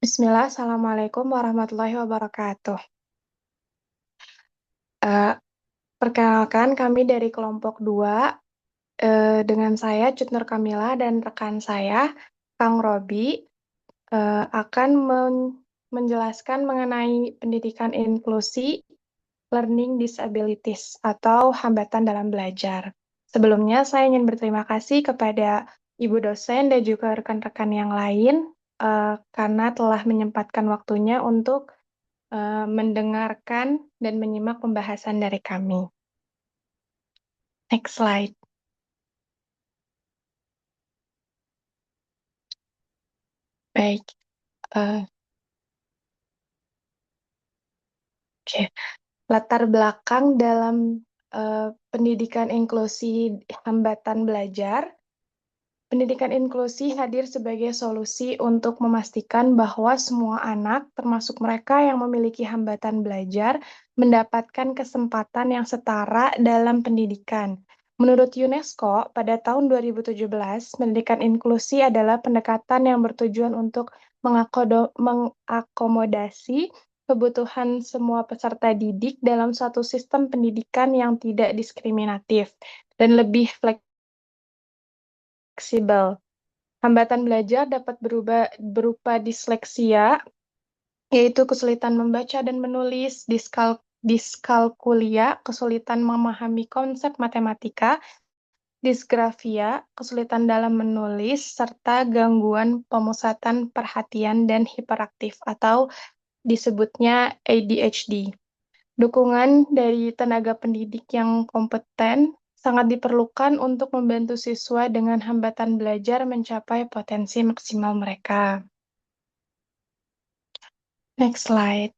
Bismillah, Assalamualaikum warahmatullahi wabarakatuh. Eh, Perkenalkan, kami dari kelompok 2, dengan saya Cut Nur Kamila dan rekan saya, Kang Robi, akan menjelaskan mengenai pendidikan inklusi, learning disabilities, atau hambatan dalam belajar. Sebelumnya, saya ingin berterima kasih kepada Ibu dosen dan juga rekan-rekan yang lain, karena telah menyempatkan waktunya untuk mendengarkan dan menyimak pembahasan dari kami. Next slide. Baik, eh, oke. Latar belakang dalam pendidikan inklusi hambatan belajar. Pendidikan inklusi hadir sebagai solusi untuk memastikan bahwa semua anak, termasuk mereka yang memiliki hambatan belajar, mendapatkan kesempatan yang setara dalam pendidikan. Menurut UNESCO, pada tahun 2017, pendidikan inklusi adalah pendekatan yang bertujuan untuk mengakomodasi kebutuhan semua peserta didik dalam suatu sistem pendidikan yang tidak diskriminatif dan lebih fleksibel. Hambatan belajar dapat berupa disleksia, yaitu kesulitan membaca dan menulis, diskalkulia, kesulitan memahami konsep matematika, disgrafia, kesulitan dalam menulis, serta gangguan pemusatan perhatian dan hiperaktif atau disebutnya ADHD. Dukungan dari tenaga pendidik yang kompeten sangat diperlukan untuk membantu siswa dengan hambatan belajar mencapai potensi maksimal mereka. Next slide.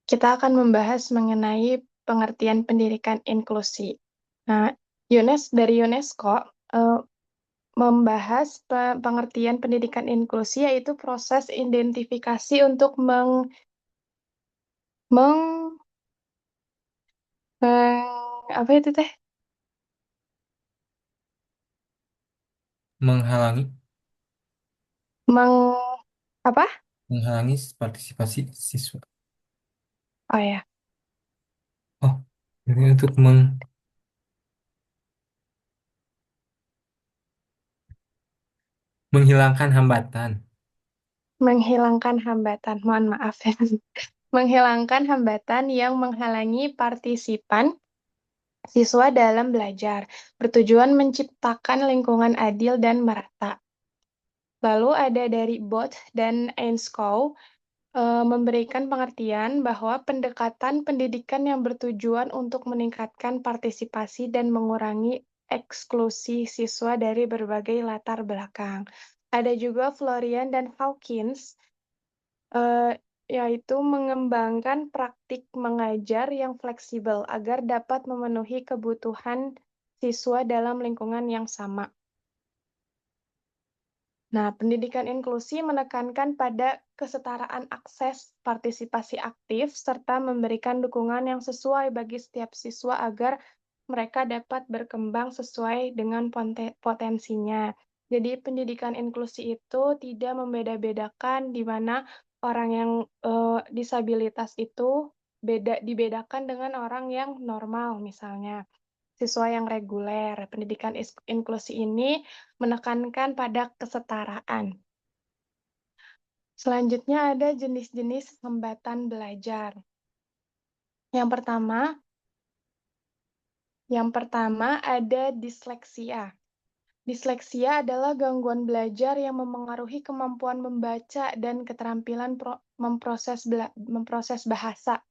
Kita akan membahas mengenai pengertian pendidikan inklusi. Nah, dari UNESCO membahas pengertian pendidikan inklusi, yaitu proses identifikasi untuk meng, apa itu teh? menghalangi Meng, apa? menghalangi partisipasi siswa. Oh ya, Oh, ini untuk menghilangkan hambatan. menghilangkan hambatan. Mohon maaf ya. Menghilangkan hambatan yang menghalangi partisipan siswa dalam belajar, bertujuan menciptakan lingkungan adil dan merata. Lalu ada dari Bot dan Einskow memberikan pengertian bahwa pendekatan pendidikan yang bertujuan untuk meningkatkan partisipasi dan mengurangi eksklusi siswa dari berbagai latar belakang. Ada juga Florian dan Hawkins, eh, yaitu mengembangkan praktik mengajar yang fleksibel agar dapat memenuhi kebutuhan siswa dalam lingkungan yang sama. Nah, pendidikan inklusi menekankan pada kesetaraan akses, partisipasi aktif, serta memberikan dukungan yang sesuai bagi setiap siswa agar mereka dapat berkembang sesuai dengan potensinya. Jadi, pendidikan inklusi itu tidak membeda-bedakan di mana orang yang disabilitas itu dibedakan dengan orang yang normal, misalnya siswa yang reguler. Pendidikan inklusi ini menekankan pada kesetaraan. Selanjutnya ada jenis-jenis hambatan belajar. Yang pertama, ada disleksia. Disleksia adalah gangguan belajar yang memengaruhi kemampuan membaca dan keterampilan memproses bahasa.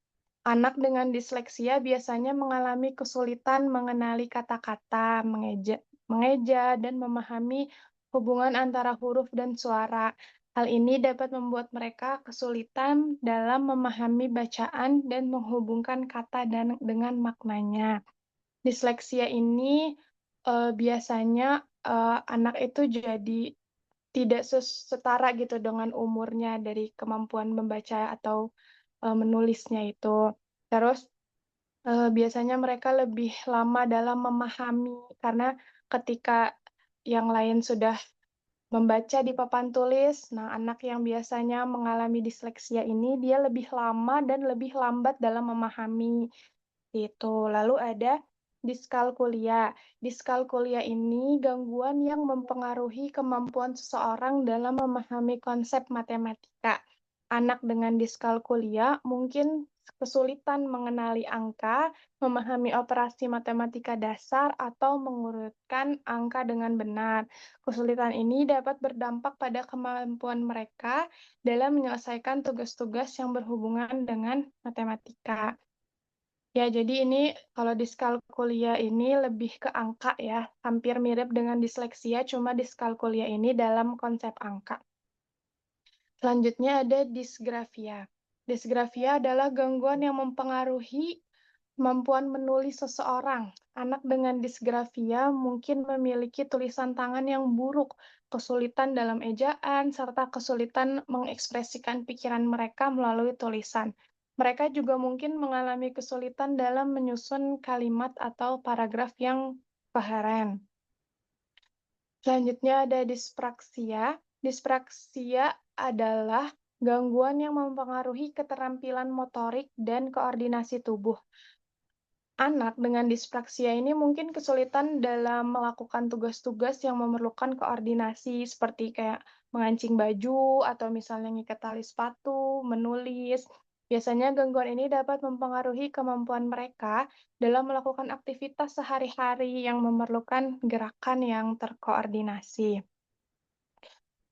Anak dengan disleksia biasanya mengalami kesulitan mengenali kata-kata, mengeja, dan memahami hubungan antara huruf dan suara. Hal ini dapat membuat mereka kesulitan dalam memahami bacaan dan menghubungkan kata dengan maknanya. Disleksia ini biasanya anak itu jadi tidak setara gitu dengan umurnya dari kemampuan membaca atau menulisnya itu. Terus Biasanya mereka lebih lama dalam memahami karena ketika yang lain sudah membaca di papan tulis, nah anak yang biasanya mengalami disleksia ini dia lebih lama dan lebih lambat dalam memahami. Itu. Lalu ada diskalkulia. Diskalkulia ini gangguan yang mempengaruhi kemampuan seseorang dalam memahami konsep matematika. Anak dengan diskalkulia mungkin kesulitan mengenali angka, memahami operasi matematika dasar, atau mengurutkan angka dengan benar. Kesulitan ini dapat berdampak pada kemampuan mereka dalam menyelesaikan tugas-tugas yang berhubungan dengan matematika. Ya, jadi ini kalau diskalkulia ini lebih ke angka ya, hampir mirip dengan disleksia, cuma diskalkulia ini dalam konsep angka. Selanjutnya ada disgrafia. Disgrafia adalah gangguan yang mempengaruhi kemampuan menulis seseorang. Anak dengan disgrafia mungkin memiliki tulisan tangan yang buruk, kesulitan dalam ejaan, serta kesulitan mengekspresikan pikiran mereka melalui tulisan. Mereka juga mungkin mengalami kesulitan dalam menyusun kalimat atau paragraf yang koheren. Selanjutnya ada dispraksia. Dispraksia adalah gangguan yang mempengaruhi keterampilan motorik dan koordinasi tubuh. Anak dengan dispraksia ini mungkin kesulitan dalam melakukan tugas-tugas yang memerlukan koordinasi seperti kayak mengancing baju atau misalnya ngikat tali sepatu, menulis. Biasanya gangguan ini dapat mempengaruhi kemampuan mereka dalam melakukan aktivitas sehari-hari yang memerlukan gerakan yang terkoordinasi.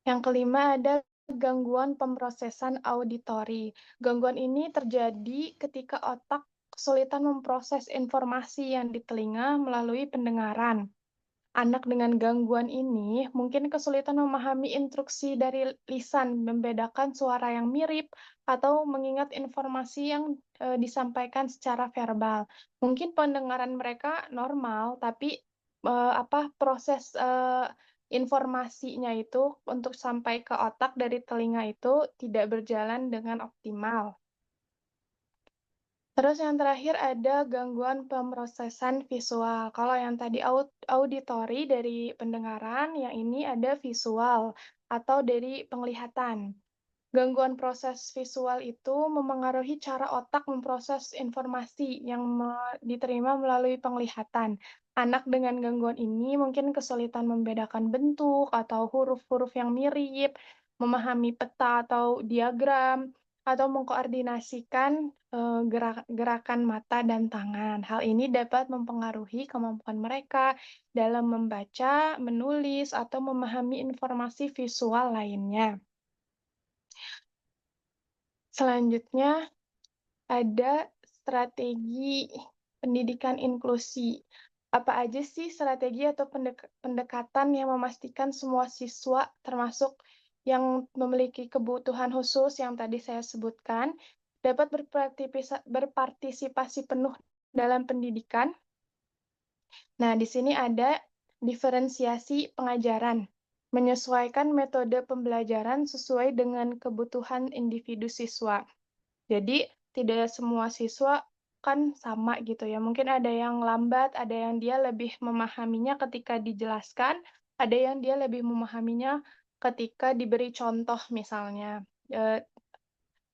Yang kelima ada gangguan pemrosesan auditori. Gangguan ini terjadi ketika otak kesulitan memproses informasi yang di telinga melalui pendengaran. Anak dengan gangguan ini mungkin kesulitan memahami instruksi dari lisan, membedakan suara yang mirip, atau mengingat informasi yang disampaikan secara verbal. Mungkin pendengaran mereka normal, tapi proses informasinya itu untuk sampai ke otak dari telinga itu tidak berjalan dengan optimal. Terus yang terakhir ada gangguan pemrosesan visual. Kalau yang tadi auditori dari pendengaran, yang ini ada visual atau dari penglihatan. Gangguan proses visual itu memengaruhi cara otak memproses informasi yang diterima melalui penglihatan. Anak dengan gangguan ini mungkin kesulitan membedakan bentuk atau huruf-huruf yang mirip, memahami peta atau diagram, atau mengkoordinasikan gerakan mata dan tangan. Hal ini dapat mempengaruhi kemampuan mereka dalam membaca, menulis, atau memahami informasi visual lainnya. Selanjutnya, ada strategi pendidikan inklusi. Apa aja sih strategi atau pendekatan yang memastikan semua siswa, termasuk yang memiliki kebutuhan khusus yang tadi saya sebutkan, dapat berpartisipasi penuh dalam pendidikan? Nah, di sini ada diferensiasi pengajaran, menyesuaikan metode pembelajaran sesuai dengan kebutuhan individu siswa. Jadi, tidak semua siswa kan sama gitu ya. Mungkin ada yang lambat, ada yang dia lebih memahaminya ketika dijelaskan, ada yang dia lebih memahaminya ketika diberi contoh misalnya. Eh,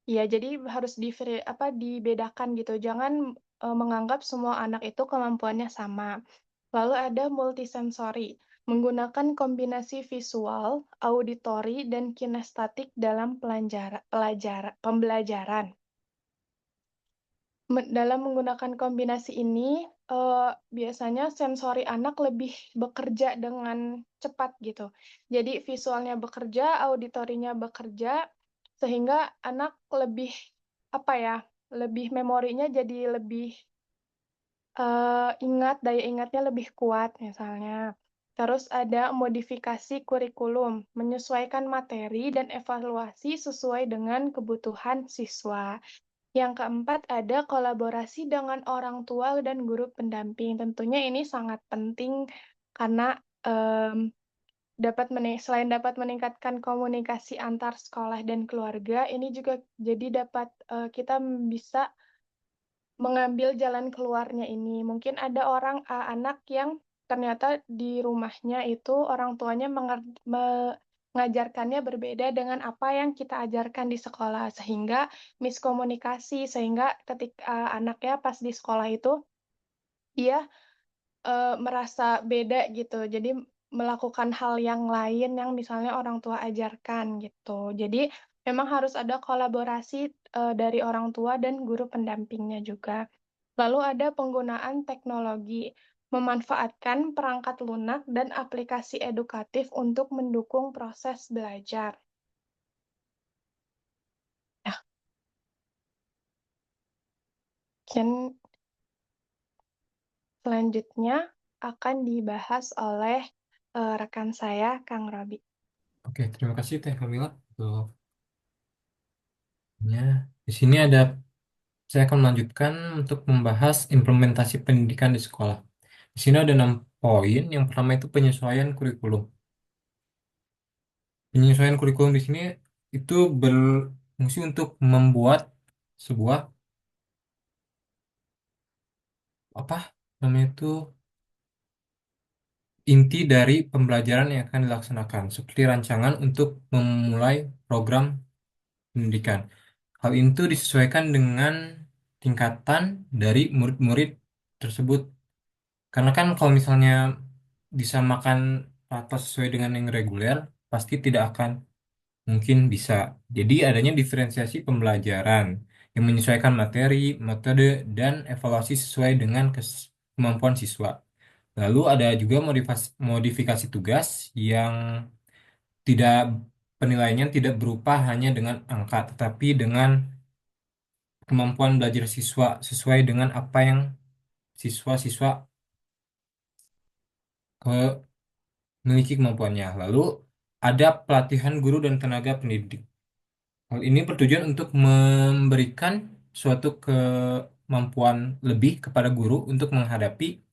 ya, jadi harus dibedakan gitu. Jangan menganggap semua anak itu kemampuannya sama. Lalu ada multisensori, menggunakan kombinasi visual, auditori, dan kinestetik dalam pembelajaran. Dalam menggunakan kombinasi ini, biasanya sensori anak lebih bekerja dengan cepat gitu. Jadi visualnya bekerja, auditorinya bekerja, sehingga anak lebih lebih memorinya jadi lebih daya ingatnya lebih kuat misalnya. Terus ada modifikasi kurikulum, menyesuaikan materi dan evaluasi sesuai dengan kebutuhan siswa. Yang keempat, ada kolaborasi dengan orang tua dan guru pendamping. Tentunya ini sangat penting karena selain dapat meningkatkan komunikasi antar sekolah dan keluarga, ini juga jadi dapat kita bisa mengambil jalan keluarnya ini. Mungkin ada anak yang ternyata di rumahnya itu orang tuanya mengajarkannya berbeda dengan apa yang kita ajarkan di sekolah, sehingga miskomunikasi, sehingga ketika anaknya pas di sekolah itu dia merasa beda gitu. Jadi melakukan hal yang lain yang misalnya orang tua ajarkan gitu. Jadi memang harus ada kolaborasi dari orang tua dan guru pendampingnya juga. Lalu ada penggunaan teknologi, memanfaatkan perangkat lunak dan aplikasi edukatif untuk mendukung proses belajar. Nah, mungkin selanjutnya akan dibahas oleh rekan saya, Kang Robi. Oke, terima kasih Teh Kamila. Ya, di sini saya akan melanjutkan untuk membahas implementasi pendidikan di sekolah. Di sini ada 6 poin. Yang pertama itu penyesuaian kurikulum. Penyesuaian kurikulum di sini itu berfungsi untuk membuat sebuah apa namanya itu inti dari pembelajaran yang akan dilaksanakan, seperti rancangan untuk memulai program pendidikan. Hal itu disesuaikan dengan tingkatan dari murid-murid tersebut. Karena kan kalau misalnya disamakan rata sesuai dengan yang reguler, pasti tidak akan mungkin bisa. Jadi adanya diferensiasi pembelajaran yang menyesuaikan materi, metode, dan evaluasi sesuai dengan kemampuan siswa. Lalu ada juga modifikasi tugas yang tidak penilaiannya tidak berupa hanya dengan angka, tetapi dengan kemampuan belajar siswa sesuai dengan apa yang siswa-siswa memiliki kemampuannya. Lalu ada pelatihan guru dan tenaga pendidik. Hal ini bertujuan untuk memberikan suatu kemampuan lebih kepada guru untuk menghadapi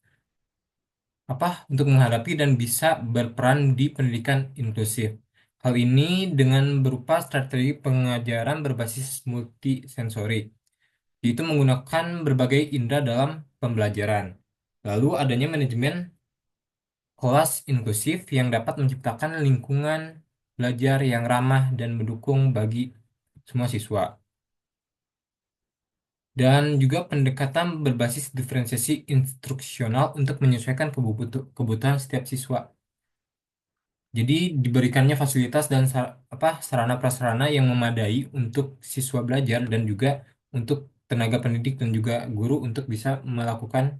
dan bisa berperan di pendidikan inklusif. Hal ini dengan berupa strategi pengajaran berbasis multisensori, yaitu menggunakan berbagai indera dalam pembelajaran. Lalu adanya manajemen kelas inklusif yang dapat menciptakan lingkungan belajar yang ramah dan mendukung bagi semua siswa. Dan juga pendekatan berbasis diferensiasi instruksional untuk menyesuaikan kebutuhan setiap siswa. Jadi diberikannya fasilitas dan sarana prasarana yang memadai untuk siswa belajar dan juga untuk tenaga pendidik dan juga guru untuk bisa melakukan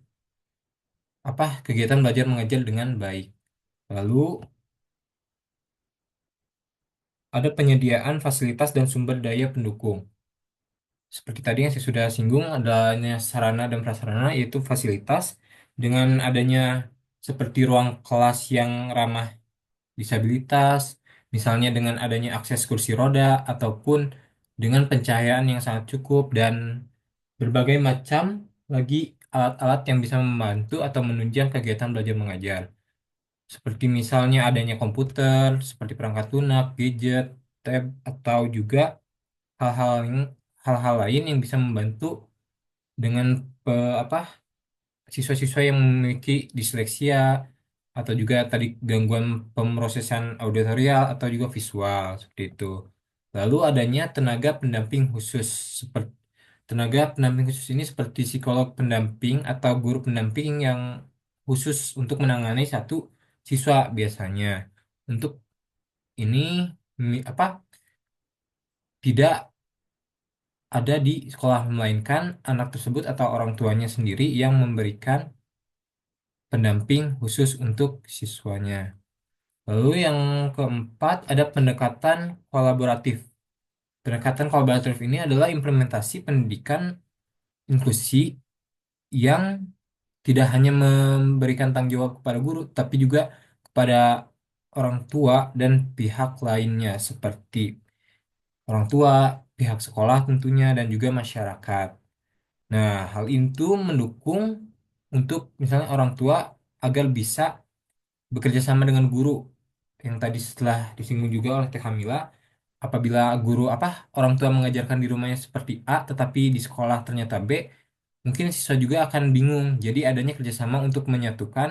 kegiatan belajar mengajar dengan baik. Lalu ada penyediaan fasilitas dan sumber daya pendukung. Seperti tadi yang saya sudah singgung, adanya sarana dan prasarana yaitu fasilitas dengan adanya seperti ruang kelas yang ramah disabilitas, misalnya dengan adanya akses kursi roda ataupun dengan pencahayaan yang sangat cukup dan berbagai macam lagi alat-alat yang bisa membantu atau menunjang kegiatan belajar mengajar. Seperti misalnya adanya komputer, seperti perangkat lunak, gadget, tab, atau juga hal-hal hal-hal lain yang bisa membantu dengan pe- apa siswa-siswa yang memiliki disleksia atau juga tadi gangguan pemrosesan auditorial atau juga visual seperti itu. Lalu adanya tenaga pendamping khusus ini seperti psikolog pendamping atau guru pendamping yang khusus untuk menangani satu siswa biasanya. Untuk ini tidak ada di sekolah, melainkan anak tersebut atau orang tuanya sendiri yang memberikan pendamping khusus untuk siswanya. Lalu yang keempat ada pendekatan kolaboratif. Pendekatan kolaboratif ini adalah implementasi pendidikan inklusi yang tidak hanya memberikan tanggung jawab kepada guru, tapi juga kepada orang tua dan pihak lainnya seperti orang tua, pihak sekolah tentunya, dan juga masyarakat. Nah, hal itu mendukung untuk misalnya orang tua agar bisa bekerja sama dengan guru yang tadi setelah disinggung juga oleh Teh Kamila, apabila guru orang tua mengajarkan di rumahnya seperti A tetapi di sekolah ternyata B, mungkin siswa juga akan bingung. Jadi adanya kerjasama untuk menyatukan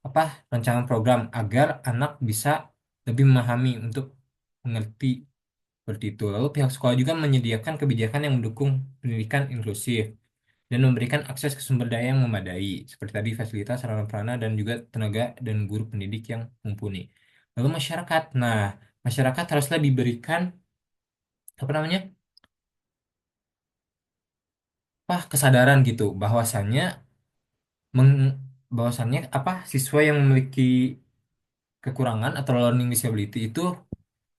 apa rancangan program agar anak bisa lebih memahami untuk mengerti seperti itu. Lalu pihak sekolah juga menyediakan kebijakan yang mendukung pendidikan inklusif dan memberikan akses ke sumber daya yang memadai, seperti tadi fasilitas, sarana prasarana, dan juga tenaga dan guru pendidik yang mumpuni. Lalu masyarakat, nah masyarakat haruslah diberikan apa namanya, kesadaran gitu, meng, bahwasannya apa siswa yang memiliki kekurangan atau learning disability itu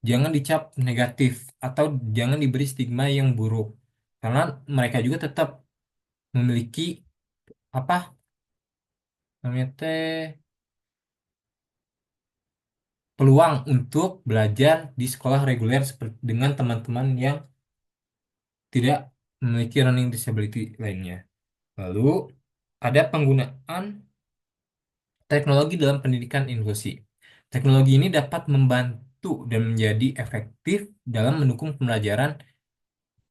jangan dicap negatif atau jangan diberi stigma yang buruk, karena mereka juga tetap memiliki apa namanya teh peluang untuk belajar di sekolah reguler seperti dengan teman-teman yang tidak memiliki learning disability lainnya. Lalu ada penggunaan teknologi dalam pendidikan inklusi. Teknologi ini dapat membantu dan menjadi efektif dalam mendukung pembelajaran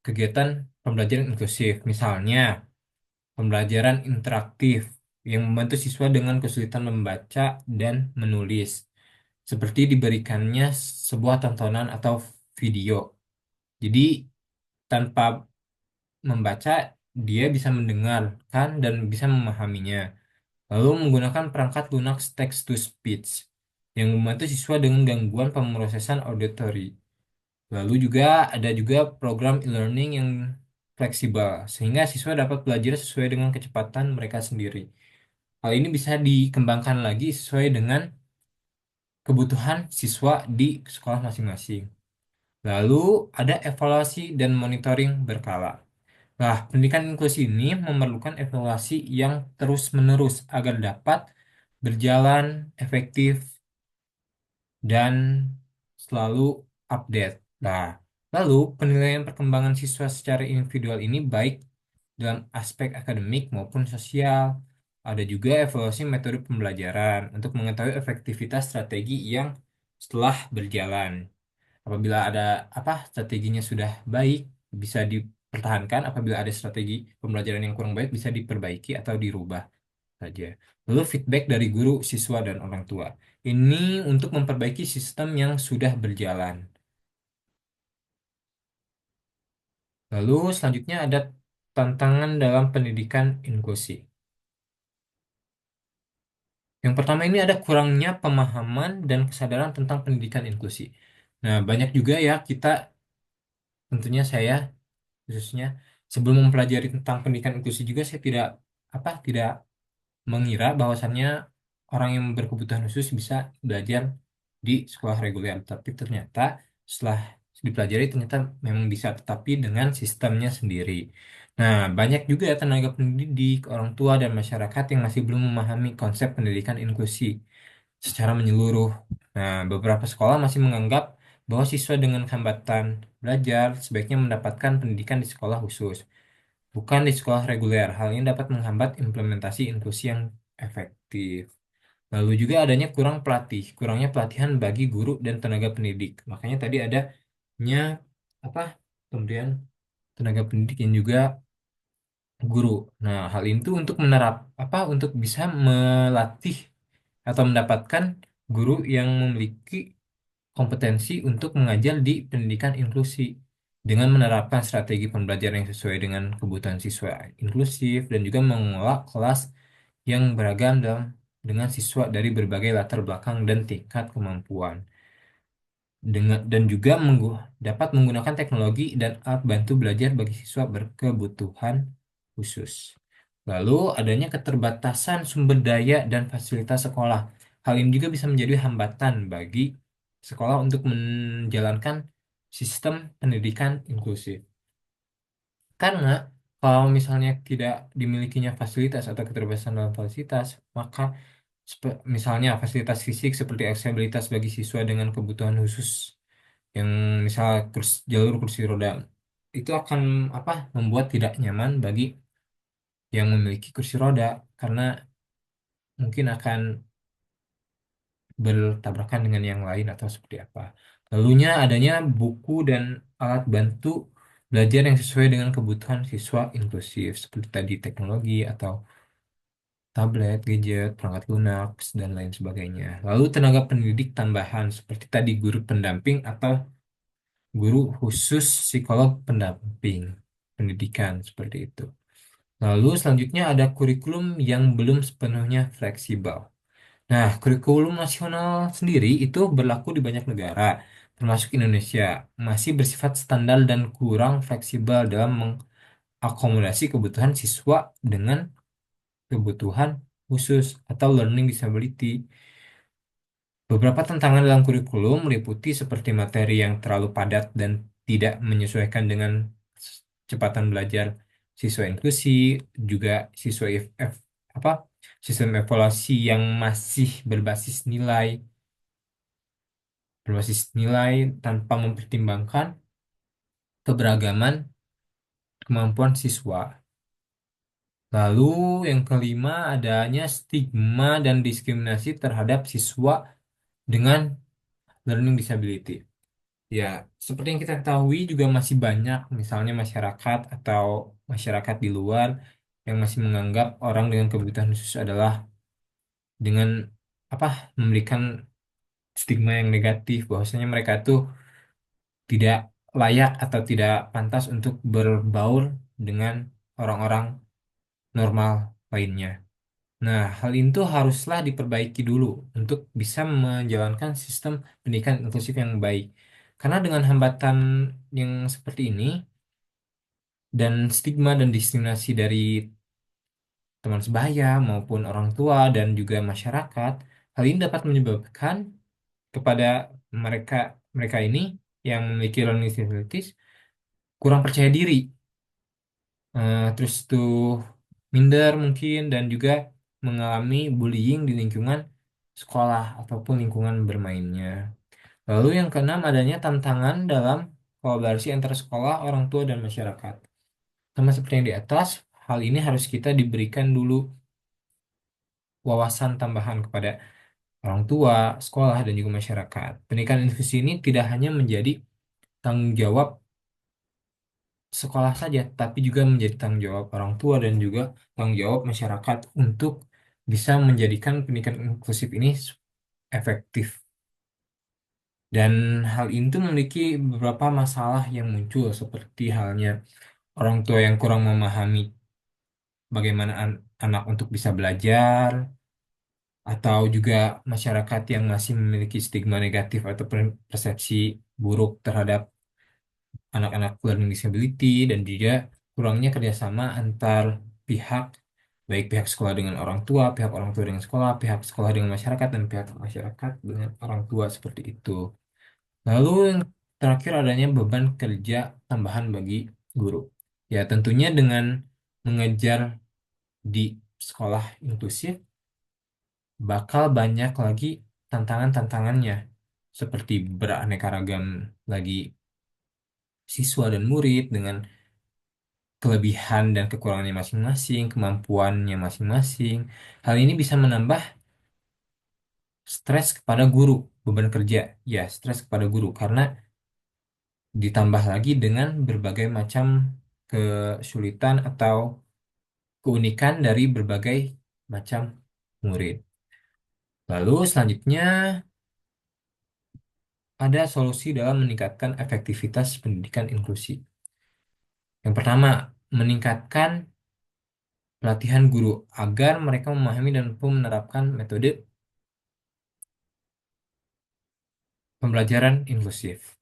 kegiatan pembelajaran inklusif. Misalnya, pembelajaran interaktif yang membantu siswa dengan kesulitan membaca dan menulis, seperti diberikannya sebuah tontonan atau video. Jadi, tanpa membaca, dia bisa mendengarkan dan bisa memahaminya. Lalu menggunakan perangkat lunak text-to-speech yang membantu siswa dengan gangguan pemrosesan auditory. Lalu juga ada juga program e-learning yang fleksibel, sehingga siswa dapat belajar sesuai dengan kecepatan mereka sendiri. Hal ini bisa dikembangkan lagi sesuai dengan kebutuhan siswa di sekolah masing-masing. Lalu ada evaluasi dan monitoring berkala. Nah, pendidikan inklusi ini memerlukan evaluasi yang terus-menerus agar dapat berjalan efektif dan selalu update. Nah, lalu penilaian perkembangan siswa secara individual ini baik dalam aspek akademik maupun sosial. Ada juga evaluasi metode pembelajaran untuk mengetahui efektivitas strategi yang setelah berjalan. Apabila ada strateginya sudah baik, bisa dipertahankan. Apabila ada strategi pembelajaran yang kurang baik, bisa diperbaiki atau dirubah saja. Lalu feedback dari guru, siswa, dan orang tua. Ini untuk memperbaiki sistem yang sudah berjalan. Lalu selanjutnya ada tantangan dalam pendidikan inklusi. Yang pertama ini ada kurangnya pemahaman dan kesadaran tentang pendidikan inklusi. Nah, banyak juga ya kita, tentunya saya khususnya, sebelum mempelajari tentang pendidikan inklusi juga saya tidak mengira bahwasannya orang yang berkebutuhan khusus bisa belajar di sekolah reguler. Tapi ternyata setelah dipelajari ternyata memang bisa, tetapi dengan sistemnya sendiri. Nah, banyak juga ya tenaga pendidik, orang tua, dan masyarakat yang masih belum memahami konsep pendidikan inklusi secara menyeluruh. Nah, beberapa sekolah masih menganggap bahwa siswa dengan hambatan belajar sebaiknya mendapatkan pendidikan di sekolah khusus, bukan di sekolah reguler. Hal ini dapat menghambat implementasi inklusi yang efektif. Lalu juga adanya kurangnya pelatihan bagi guru dan tenaga pendidik. Makanya tadi adanya apa pemberian tenaga pendidik yang juga guru. Nah, hal itu untuk untuk bisa melatih atau mendapatkan guru yang memiliki kompetensi untuk mengajar di pendidikan inklusi dengan menerapkan strategi pembelajaran yang sesuai dengan kebutuhan siswa inklusif dan juga mengelola kelas yang beragam dengan siswa dari berbagai latar belakang dan tingkat kemampuan dan juga dapat menggunakan teknologi dan alat bantu belajar bagi siswa berkebutuhan khusus. Lalu adanya keterbatasan sumber daya dan fasilitas sekolah. Hal ini juga bisa menjadi hambatan bagi sekolah untuk menjalankan sistem pendidikan inklusif. Karena kalau misalnya tidak dimilikinya fasilitas atau keterbatasan dalam fasilitas, maka misalnya fasilitas fisik seperti aksesibilitas bagi siswa dengan kebutuhan khusus yang misal jalur kursi roda itu akan membuat tidak nyaman bagi yang memiliki kursi roda karena mungkin akan bertabrakan dengan yang lain atau seperti apa. Lalunya adanya buku dan alat bantu belajar yang sesuai dengan kebutuhan siswa inklusif, seperti tadi teknologi atau tablet, gadget, perangkat lunak, dan lain sebagainya. Lalu tenaga pendidik tambahan, seperti tadi guru pendamping atau guru khusus psikolog pendamping pendidikan, seperti itu. Lalu selanjutnya ada kurikulum yang belum sepenuhnya fleksibel. Nah, kurikulum nasional sendiri itu berlaku di banyak negara, termasuk Indonesia, masih bersifat standar dan kurang fleksibel dalam mengakomodasi kebutuhan siswa dengan kebutuhan khusus atau learning disability. Beberapa tantangan dalam kurikulum meliputi seperti materi yang terlalu padat dan tidak menyesuaikan dengan kecepatan belajar siswa inklusi, juga siswa apa sistem evaluasi yang masih berbasis nilai tanpa mempertimbangkan keberagaman kemampuan siswa. Lalu yang kelima adanya stigma dan diskriminasi terhadap siswa dengan learning disability. Ya, seperti yang kita ketahui juga masih banyak misalnya masyarakat atau masyarakat di luar yang masih menganggap orang dengan kebutuhan khusus adalah dengan apa memberikan stigma yang negatif bahwasanya mereka tuh tidak layak atau tidak pantas untuk berbaur dengan orang-orang normal lainnya. Nah, hal itu haruslah diperbaiki dulu untuk bisa menjalankan sistem pendidikan inklusif yang baik. Karena dengan hambatan yang seperti ini dan stigma dan diskriminasi dari teman sebaya maupun orang tua dan juga masyarakat, hal ini dapat menyebabkan kepada mereka mereka ini yang memiliki learning disabilities kurang percaya diri. Terus tuh minder mungkin dan juga mengalami bullying di lingkungan sekolah ataupun lingkungan bermainnya. Lalu yang keenam adanya tantangan dalam kolaborasi antara sekolah, orang tua, dan masyarakat. Sama seperti yang di atas, hal ini harus kita diberikan dulu wawasan tambahan kepada orang tua, sekolah, dan juga masyarakat. Pendidikan inklusi ini tidak hanya menjadi tanggung jawab sekolah saja, tapi juga menjadi tanggung jawab orang tua dan juga tanggung jawab masyarakat untuk bisa menjadikan pendidikan inklusif ini efektif. Dan hal itu memiliki beberapa masalah yang muncul seperti halnya orang tua yang kurang memahami bagaimana anak untuk bisa belajar, atau juga masyarakat yang masih memiliki stigma negatif atau persepsi buruk terhadap anak-anak learning disability dan juga kurangnya kerjasama antar pihak, baik pihak sekolah dengan orang tua dengan sekolah, pihak sekolah dengan masyarakat, dan pihak masyarakat dengan orang tua seperti itu. Lalu yang terakhir adanya beban kerja tambahan bagi guru. Ya, tentunya dengan mengejar di sekolah inklusif bakal banyak lagi tantangan-tantangannya seperti beraneka ragam lagi siswa dan murid dengan kelebihan dan kekurangannya masing-masing, kemampuannya masing-masing. Hal ini bisa menambah stres kepada guru, beban kerja, ya, stres kepada guru karena ditambah lagi dengan berbagai macam kesulitan atau keunikan dari berbagai macam murid. Lalu selanjutnya ada solusi dalam meningkatkan efektivitas pendidikan inklusi. Yang pertama, meningkatkan pelatihan guru agar mereka memahami dan mampu menerapkan metode pembelajaran inklusif.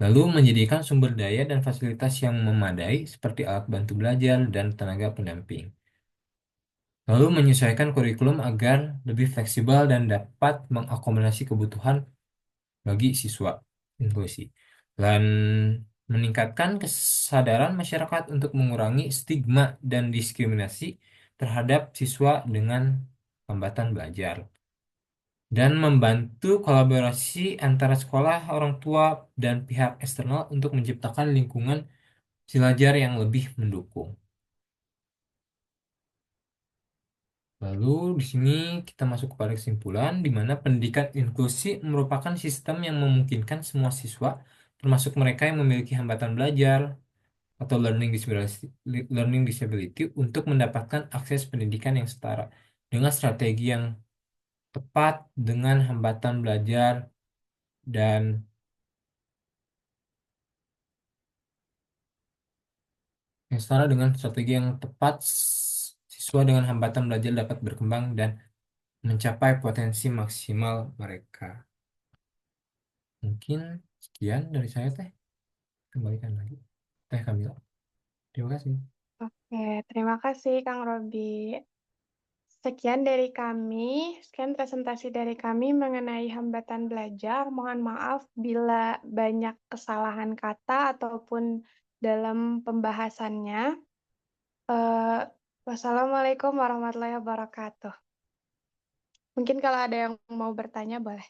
Lalu menyediakan sumber daya dan fasilitas yang memadai seperti alat bantu belajar dan tenaga pendamping. Lalu menyesuaikan kurikulum agar lebih fleksibel dan dapat mengakomodasi kebutuhan bagi siswa inklusi. Dan meningkatkan kesadaran masyarakat untuk mengurangi stigma dan diskriminasi terhadap siswa dengan hambatan belajar. Dan membantu kolaborasi antara sekolah, orang tua, dan pihak eksternal untuk menciptakan lingkungan belajar yang lebih mendukung. Lalu di sini kita masuk kepada kesimpulan di mana pendidikan inklusi merupakan sistem yang memungkinkan semua siswa, termasuk mereka yang memiliki hambatan belajar, atau learning disability untuk mendapatkan akses pendidikan yang setara dengan strategi yang tepat, dengan hambatan belajar dan yang setara dengan strategi yang tepat, siswa dengan hambatan belajar dapat berkembang dan mencapai potensi maksimal mereka. Mungkin sekian dari saya teh. Kembalikan lagi. Teh Kamila. Terima kasih. Oke, terima kasih Kang Robi. Sekian dari kami, sekian presentasi dari kami mengenai hambatan belajar. Mohon maaf bila banyak kesalahan kata ataupun dalam pembahasannya. Eh, Wassalamualaikum warahmatullahi wabarakatuh. Mungkin kalau ada yang mau bertanya, boleh.